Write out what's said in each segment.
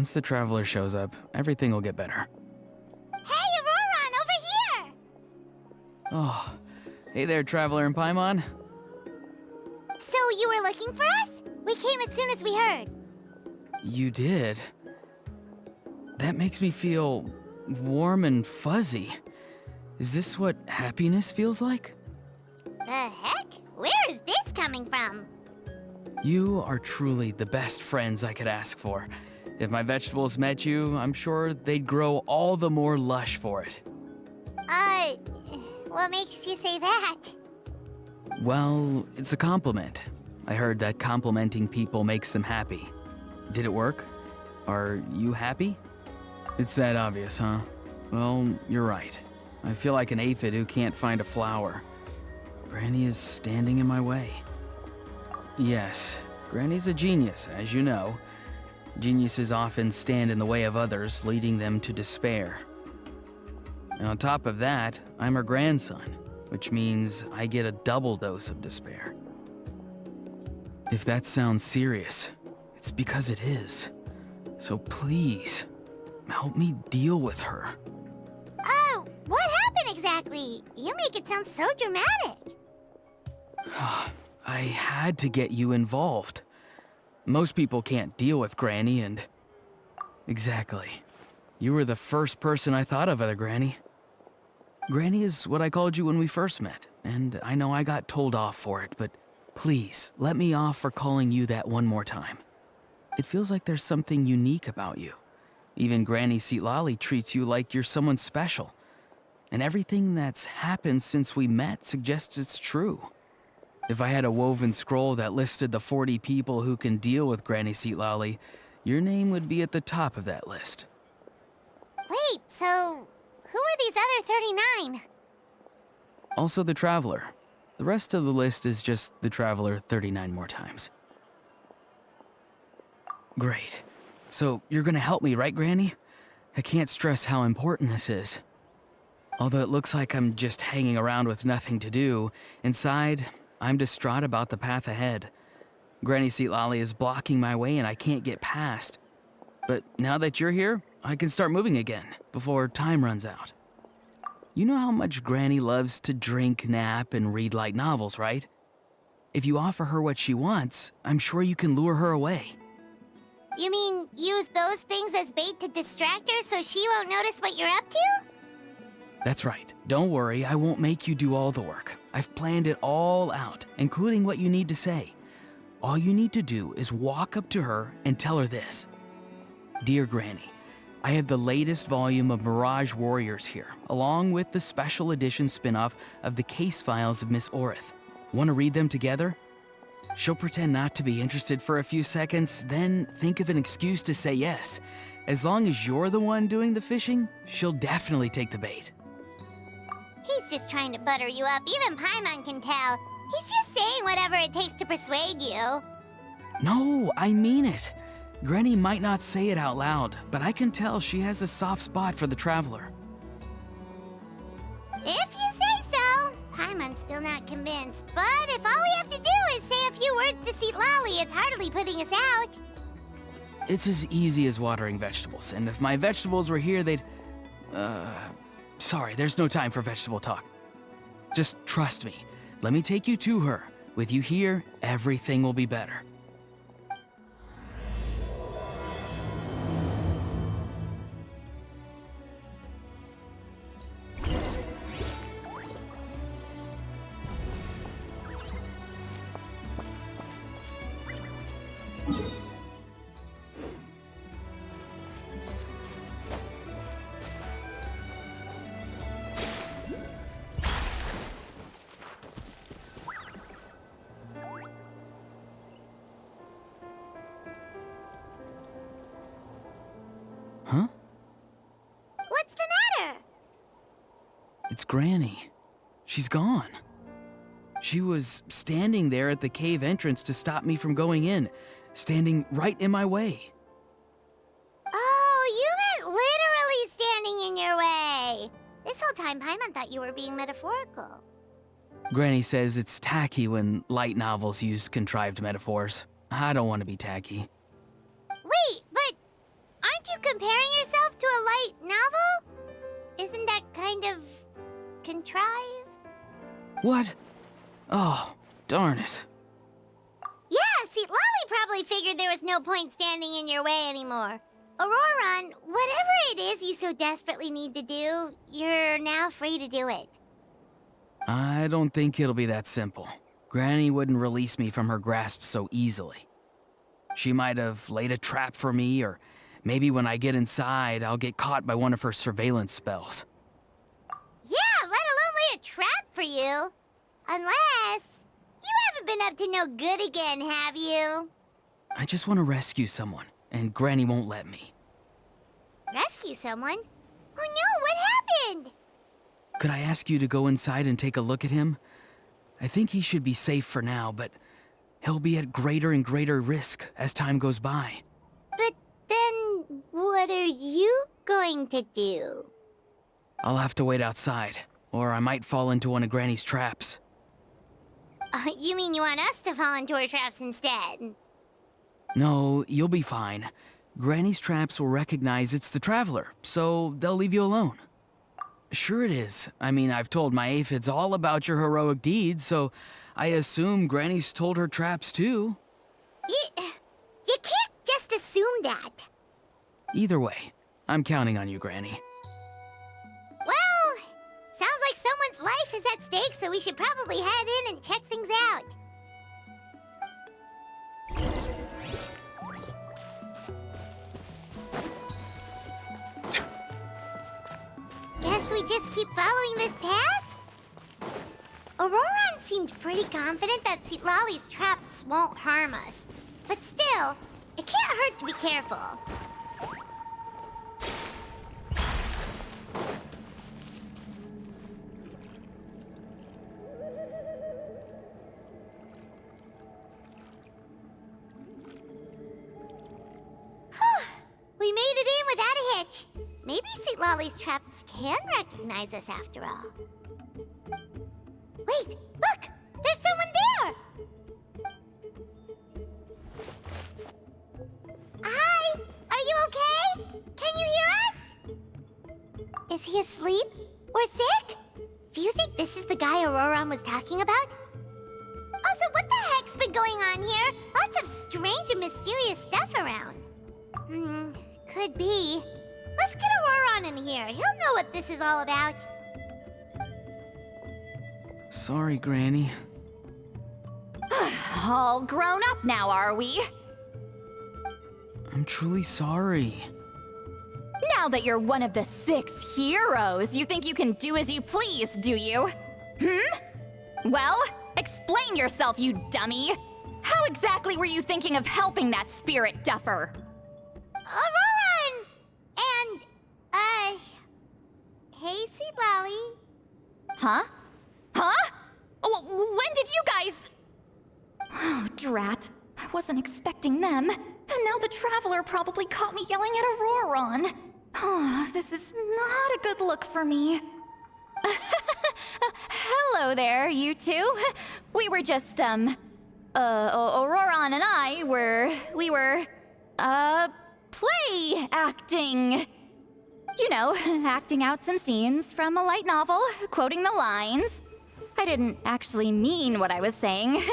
Once the traveler shows up, everything will get better. Hey, Auroron, over here! Oh, hey there, traveler in Paimon. So you were looking for us? We came as soon as we heard. You did? That makes me feel warm and fuzzy. Is this what happiness feels like? The heck? Where is this coming from? You are truly the best friends I could ask for. If my vegetables met you, I'm sure they'd grow all the more lush for it. What makes you say that? Well, it's a compliment. I heard that complimenting people makes them happy. Did it work? Are you happy? It's that obvious, huh? Well, you're right. I feel like an aphid who can't find a flower. Granny is standing in my way. Yes, Granny's a genius, as you know. Geniuses often stand in the way of others, leading them to despair. And on top of that, I'm her grandson, which means I get a double dose of despair. If that sounds serious, it's because it is. So please, help me deal with her. Oh, what happened exactly? You make it sound so dramatic. I had to get you involved. Most people can't deal with Granny and... Exactly. You were the first person I thought of, other Granny. Granny is what I called you when we first met, and I know I got told off for it, but please, let me off for calling you that one more time. It feels like there's something unique about you. Even Granny Seatlali treats you like you're someone special. And everything that's happened since we met suggests it's true. If I had a woven scroll that listed the 40 people who can deal with Granny Seatlali, your name would be at the top of that list. Wait, so who are these other 39? Also the Traveler. The rest of the list is just the Traveler 39 more times. Great. So you're gonna help me, right, Granny? I can't stress how important this is. Although it looks like I'm just hanging around with nothing to do, inside, I'm distraught about the path ahead. Granny Seatlali is blocking my way and I can't get past. But now that you're here, I can start moving again, before time runs out. You know how much Granny loves to drink, nap, and read light novels, right? If you offer her what she wants, I'm sure you can lure her away. You mean use those things as bait to distract her so she won't notice what you're up to? That's right. Don't worry, I won't make you do all the work. I've planned it all out, including what you need to say. All you need to do is walk up to her and tell her this. Dear Granny, I have the latest volume of Mirage Warriors here, along with the special edition spin-off of the case files of Miss Orith. Want to read them together? She'll pretend not to be interested for a few seconds, then think of an excuse to say yes. As long as you're the one doing the fishing, she'll definitely take the bait. He's just trying to butter you up. Even Paimon can tell. He's just saying whatever it takes to persuade you. No, I mean it. Granny might not say it out loud, but I can tell she has a soft spot for the Traveler. If you say so. Paimon's still not convinced, but if all we have to do is say a few words to Seatlali, it's hardly putting us out. It's as easy as watering vegetables, and if my vegetables were here, they'd... Sorry, there's no time for vegetable talk. Just trust me. Let me take you to her. With you here, everything will be better. Huh? What's the matter? It's Granny. She's gone. She was standing there at the cave entrance to stop me from going in, standing right in my way. Oh, you meant literally standing in your way. This whole time, Paimon thought you were being metaphorical. Granny says it's tacky when light novels use contrived metaphors. I don't want to be tacky. Wait, but aren't Aren't you comparing yourself to a light novel? Isn't that kind of contrived? What? Oh, darn it. Yeah, see, Lolly probably figured there was no point standing in your way anymore. Auroron, whatever it is you so desperately need to do, you're now free to do it. I don't think it'll be that simple. Granny wouldn't release me from her grasp so easily. She might have laid a trap for me, or maybe when I get inside, I'll get caught by one of her surveillance spells. Yeah, let alone lay a trap for you. Unless... you haven't been up to no good again, have you? I just want to rescue someone, and Granny won't let me. Rescue someone? Oh no, what happened? Could I ask you to go inside and take a look at him? I think he should be safe for now, but he'll be at greater and greater risk as time goes by. But then, what are you going to do? I'll have to wait outside, or I might fall into one of Granny's traps. You mean you want us to fall into her traps instead? No, you'll be fine. Granny's traps will recognize it's the Traveler, so they'll leave you alone. Sure it is. I mean, I've told my aphids all about your heroic deeds, so I assume Granny's told her traps too. You can't just assume that. Either way, I'm counting on you, Granny. Well, sounds like someone's life is at stake, so we should probably head in and check things out. Guess we just keep following this path? Auroron seemed pretty confident that Lolly's traps won't harm us. But still, it can't hurt to be careful. We made it in without a hitch. Maybe St. Lolly's traps can recognize us after all. Wait, look! There's someone there! Hi! Are you okay? Can you hear us? Is he asleep? Or sick? Do you think this is the guy Auroron was talking about? Also, what the heck's been going on here? Lots of strange and mysterious stuff around. Could be. Let's get Auroron in here. He'll know what this is all about. Sorry, Granny. All grown up now, are we? I'm truly sorry. Now that you're one of the 6 heroes, you think you can do as you please, do you? Well, explain yourself, you dummy! How exactly were you thinking of helping that spirit duffer? Auroron! And, hey, Seed Lolly. Huh? Huh? When did you guys... Oh, drat. I wasn't expecting them. And now the Traveler probably caught me yelling at Auroron. Oh, this is not a good look for me. Hello there, you two. We were just, Auroron and I we were, play acting. You know, acting out some scenes from a light novel, quoting the lines. I didn't actually mean what I was saying.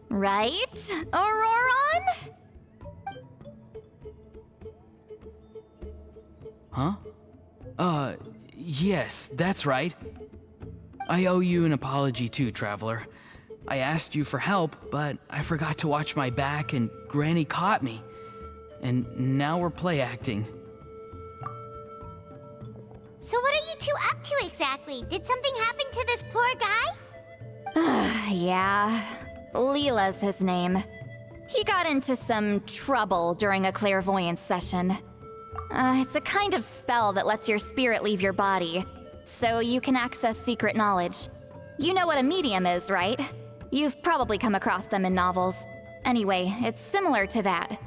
Right, Auroron? Huh? Yes, that's right. I owe you an apology too, Traveler. I asked you for help, but I forgot to watch my back and Granny caught me. And now we're play acting. So what are you two up to exactly? Did something happen to this poor guy? Yeah. Leela's his name. He got into some trouble during a clairvoyance session. It's a kind of spell that lets your spirit leave your body, so you can access secret knowledge. You know what a medium is, right? You've probably come across them in novels. Anyway, it's similar to that.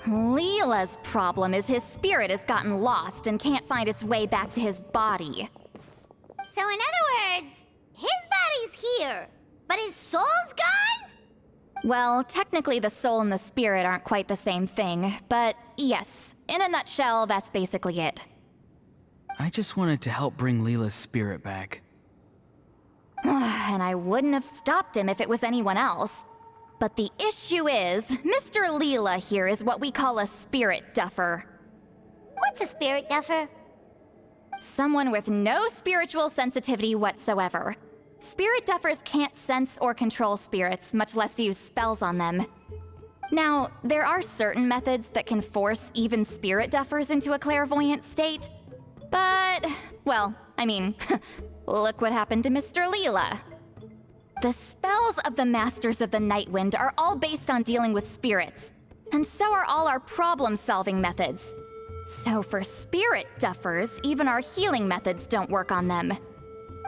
Leela's problem is his spirit has gotten lost and can't find its way back to his body. So in other words, his body's here, but his soul's gone? Well, technically the soul and the spirit aren't quite the same thing, but yes, in a nutshell, that's basically it. I just wanted to help bring Leela's spirit back. And I wouldn't have stopped him if it was anyone else. But the issue is, Mr. Leela here is what we call a spirit duffer. What's a spirit duffer? Someone with no spiritual sensitivity whatsoever. Spirit duffers can't sense or control spirits, much less use spells on them. Now, there are certain methods that can force even spirit duffers into a clairvoyant state. But, well, I mean, look what happened to Mr. Leela. The spells of the Masters of the Nightwind are all based on dealing with spirits, and so are all our problem-solving methods. So for spirit duffers, even our healing methods don't work on them.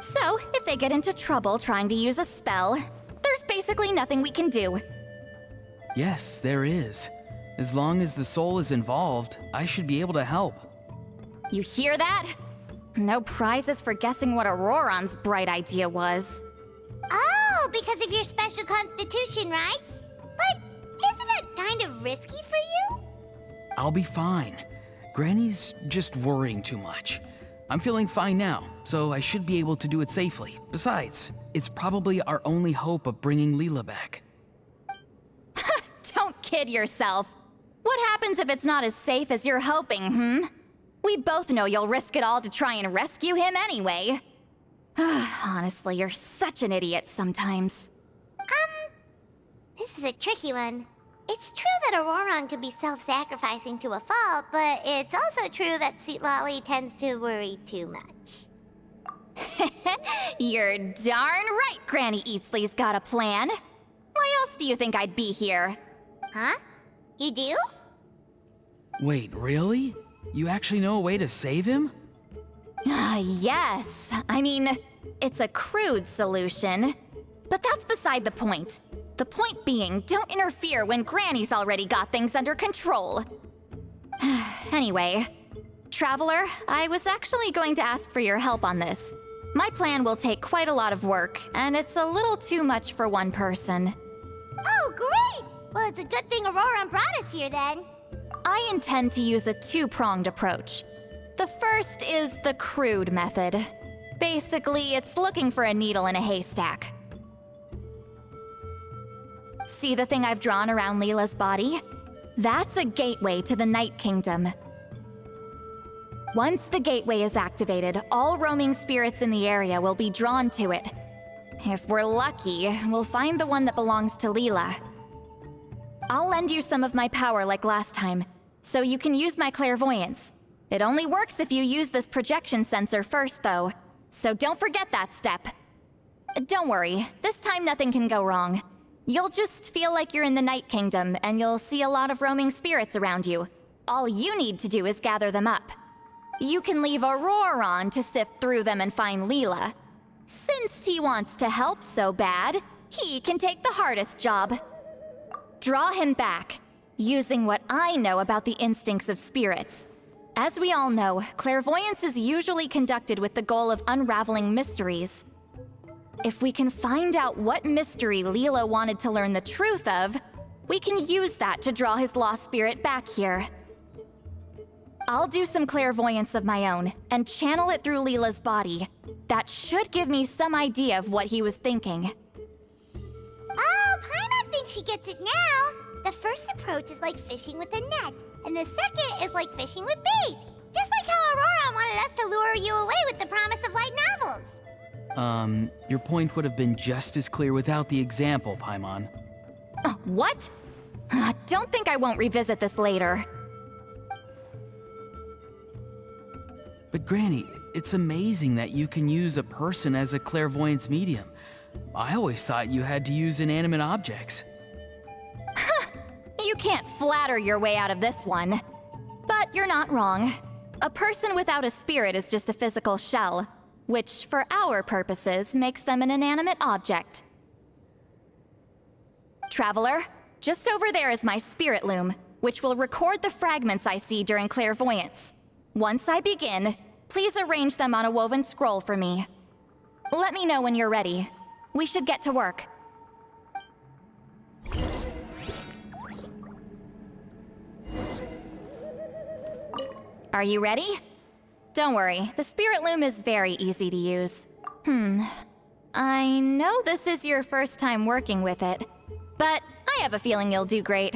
So, if they get into trouble trying to use a spell, there's basically nothing we can do. Yes, there is. As long as the soul is involved, I should be able to help. You hear that? No prizes for guessing what Auroron's bright idea was. Oh, because of your special constitution, right? But isn't that kind of risky for you? I'll be fine. Granny's just worrying too much. I'm feeling fine now, so I should be able to do it safely. Besides, it's probably our only hope of bringing Leela back. Don't kid yourself. What happens if it's not as safe as you're hoping, We both know you'll risk it all to try and rescue him anyway. Honestly, you're such an idiot sometimes. This is a tricky one. It's true that Auroron could be self-sacrificing to a fault, but it's also true that Sweet Lolly tends to worry too much. You're darn right Granny Eatsley's got a plan. Why else do you think I'd be here? Huh? You do? Wait, really? You actually know a way to save him? Yes. I mean, it's a crude solution. But that's beside the point. The point being, don't interfere when Granny's already got things under control. Anyway, Traveler, I was actually going to ask for your help on this. My plan will take quite a lot of work, and it's a little too much for one person. Oh, great! Well, it's a good thing Auroron brought us here then. I intend to use a two-pronged approach. The first is the crude method. Basically, it's looking for a needle in a haystack. See the thing I've drawn around Leela's body? That's a gateway to the Night Kingdom. Once the gateway is activated, all roaming spirits in the area will be drawn to it. If we're lucky, we'll find the one that belongs to Leela. I'll lend you some of my power like last time, so you can use my clairvoyance. It only works if you use this projection sensor first, though, so don't forget that step. Don't worry, this time nothing can go wrong. You'll just feel like you're in the Night Kingdom, and you'll see a lot of roaming spirits around you. All you need to do is gather them up. You can leave Auroron to sift through them and find Leela. Since he wants to help so bad, he can take the hardest job. Draw him back, using what I know about the instincts of spirits. As we all know, clairvoyance is usually conducted with the goal of unraveling mysteries. If we can find out what mystery Leela wanted to learn the truth of, we can use that to draw his lost spirit back here. I'll do some clairvoyance of my own, and channel it through Leela's body. That should give me some idea of what he was thinking. Oh, Paimon thinks she gets it now. The first approach is like fishing with a net, and the second is like fishing with bait. Just like how Auroron wanted us to lure you away with the promise of light novels. Your point would have been just as clear without the example, Paimon. What? Don't think I won't revisit this later. But Granny, it's amazing that you can use a person as a clairvoyance medium. I always thought you had to use inanimate objects. You can't flatter your way out of this one. But you're not wrong. A person without a spirit is just a physical shell, which, for our purposes, makes them an inanimate object. Traveler, just over there is my spirit loom, which will record the fragments I see during clairvoyance. Once I begin, please arrange them on a woven scroll for me. Let me know when you're ready. We should get to work. Are you ready? Don't worry, the Spirit Loom is very easy to use. I know this is your first time working with it, but I have a feeling you'll do great.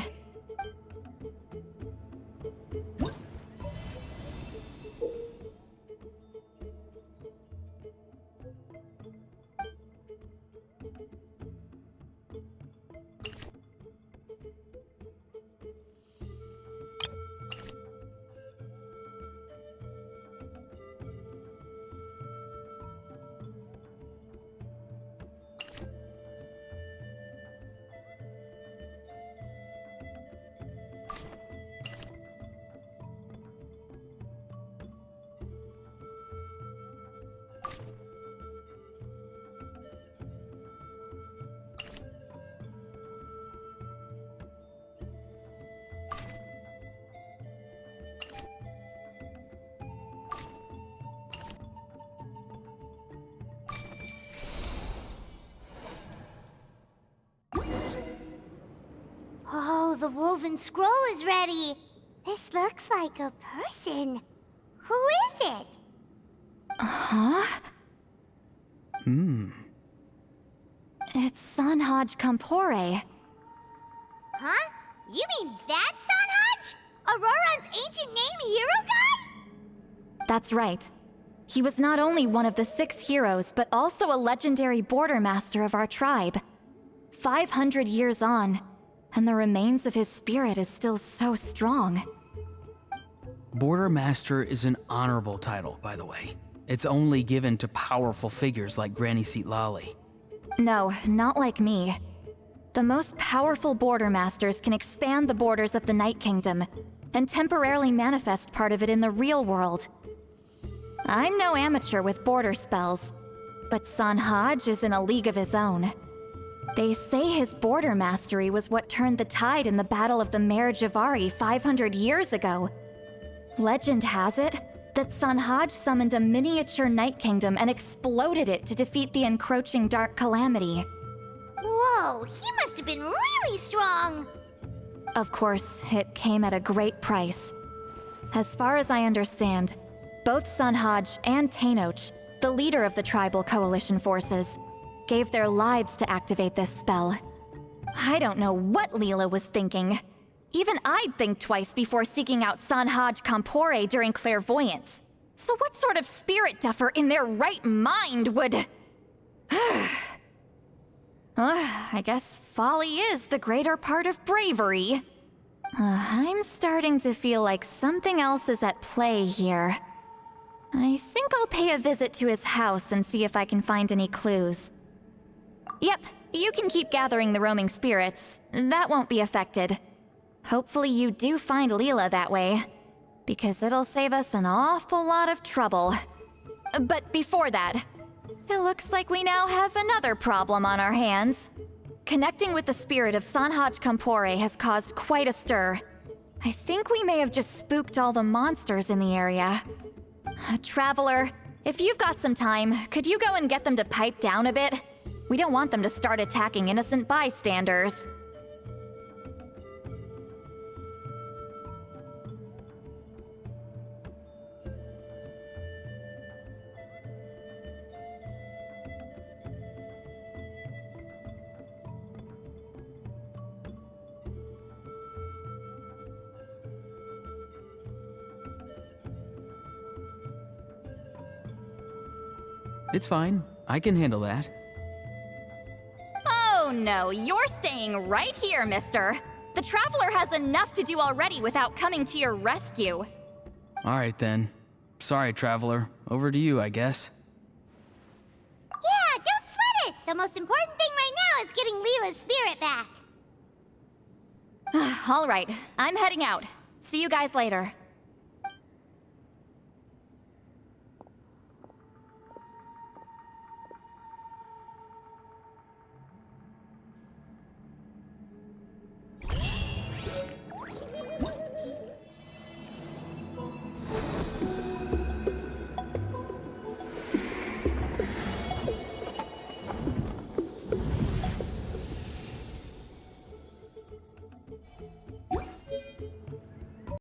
Oh, the woven scroll is ready. This looks like a person. Who is it? Huh? It's Sanhaj Kampore. Huh? You mean that Sanhaj? Auroran's ancient name hero guy? That's right. He was not only one of the 6 heroes, but also a legendary border master of our tribe. 500 years on, and the remains of his spirit is still so strong. Border Master is an honorable title, by the way. It's only given to powerful figures like Granny Seat Lolly. No, not like me. The most powerful border masters can expand the borders of the Night Kingdom and temporarily manifest part of it in the real world. I'm no amateur with border spells, but Sanhaj is in a league of his own. They say his border mastery was what turned the tide in the Battle of the Merijavari 500 years ago. Legend has it that Sanhaj summoned a miniature Night Kingdom and exploded it to defeat the encroaching Dark Calamity. Whoa, he must have been really strong. Of course, it came at a great price. As far as I understand, both Sanhaj and Tainoch, the leader of the tribal coalition forces, gave their lives to activate this spell. I don't know what Leela was thinking. Even I'd think twice before seeking out Sanhaj Kampore during clairvoyance. So what sort of spirit duffer in their right mind would... I guess folly is the greater part of bravery. I'm starting to feel like something else is at play here. I think I'll pay a visit to his house and see if I can find any clues. Yep, you can keep gathering the roaming spirits. That won't be affected. Hopefully you do find Leela that way, because it'll save us an awful lot of trouble. But before that, it looks like we now have another problem on our hands. Connecting with the spirit of Sanhaj Kampore has caused quite a stir. I think we may have just spooked all the monsters in the area. Traveler, if you've got some time, could you go and get them to pipe down a bit? We don't want them to start attacking innocent bystanders. It's fine. I can handle that. Oh no, you're staying right here, mister. The Traveler has enough to do already without coming to your rescue. All right then. Sorry, Traveler. Over to you, I guess. Yeah, don't sweat it. The most important thing right now is getting Leela's spirit back. All right, I'm heading out. See you guys later.